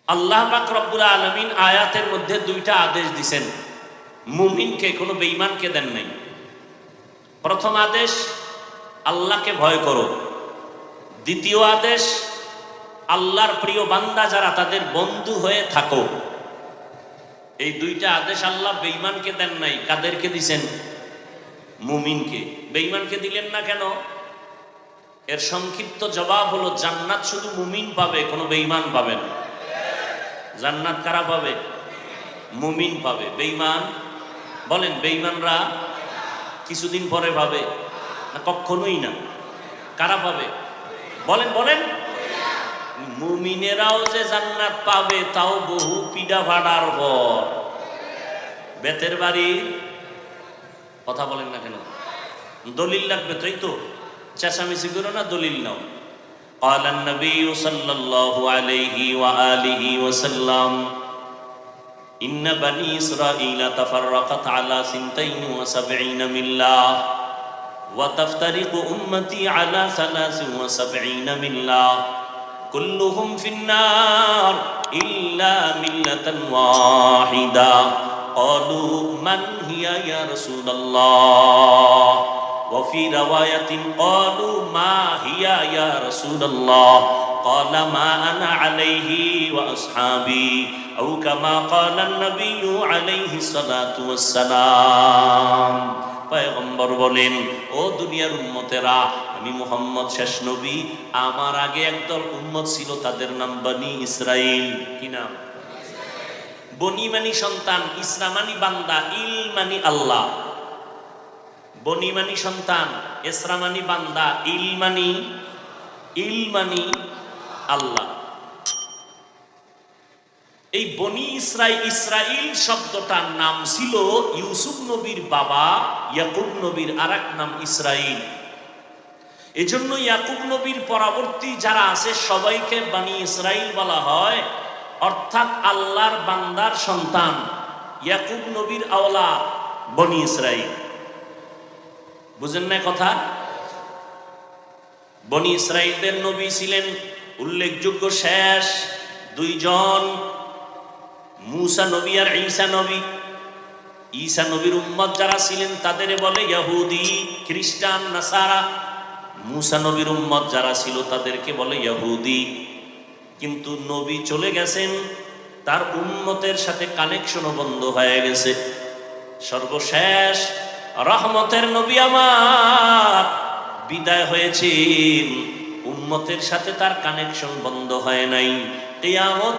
আল্লাহ পাক রব্বুল আলামিন আয়াতের মধ্যে দুইটা আদেশ দিছেন, মুমিনকে, কোনো বেঈমানকে দেন নাই। প্রথম আদেশ, আল্লাহকে ভয় করো। দ্বিতীয় আদেশ, আল্লাহর প্রিয় বান্দা যারা তাদের বন্ধু হয়ে থাকো। এই দুইটা আদেশ আল্লাহ বেঈমানকে দেন নাই। কাদেরকে দিছেন? মুমিনকে। বেঈমানকে দিলেন না কেন? এর সংক্ষিপ্ত জবাব হলো, জান্নাত শুধু মুমিন পাবে, কোনো বেঈমান পাবে না। জান্নাত কারা পাবে? মুমিন পাবে। বেঈমান, বলেন বেঈমানরা কিছুদিন পরে পাবে না? কখনোই না। কারা পাবে? বলেন বলেন। মুমিনেরাও যে জান্নাত পাবে তাও বহু পিডা ভাড়ার পর। বেতের বাড়ি, কথা বলেন না কেন? দলিল লাগবে, তাই তো? চেঁচামেচি করো না, দলিল নাও। قال النبي صلى الله عليه وآله وسلم إن بني إسرائيل تفرقت على 72 ملة وتفترق أمتي على 73 ملة كلهم في النار إلا ملة واحدة قالوا من هي يا رسول الله وفي رواية قالوا ما هي يا رسول الله قال ما أنا عليه وأصحابي أو كما قال النبي عليه الصلاة والسلام। পয়গম্বর বলেন, ও দুনিয়ার উম্মতেরা, আমি মুহাম্মদ শেষ নবী। আমার আগে একদল উম্মত ছিল, তাদের নাম বনি ইসরাইল। কি নাম? বনি মানি সন্তান, ইসরা মানি বান্দা, ইল মানি আল্লাহ। বনি মানি সন্তান, ইসরা মানি বান্দা, ইল মানি আল্লাহ। এই বনি ইসরাইল শব্দটার নাম ছিল ইউসুফ নবীর বাবা ইয়াকুব নবীর আরেক নাম ইসরাইল। এজন্য ইয়াকুব নবীর পরবর্তী যারা আছে সবাইকে বনি ইসরাইল বলা হয়, অর্থাৎ আল্লাহর বান্দার সন্তান। ইয়াকুব নবীর আওলাদ বনি ইসরাইল। বুঝেন না কথা? বনি ইসরাইলদের নবী ছিলেন উল্লেখযোগ্য শেষ দুইজন, মুসা নবী আর ঈসা নবী। ঈসা নবীর উম্মত যারা ছিলেন তাদের বলে ইহুদি, খ্রিস্টান, নাসারা। মুসা নবীর উম্মত যারা ছিল তাদেরকে বলে ইহুদি। কিন্তু নবী চলে গেছেন, তার উম্মতের সাথে কানেকশনও বন্ধ হয়ে গেছে। সর্বশেষ রহমতের নবী আমার বিদায় হয়েছেন, উম্মতের সাথে তার কানেকশন বন্ধ হয় নাই। কিয়ামত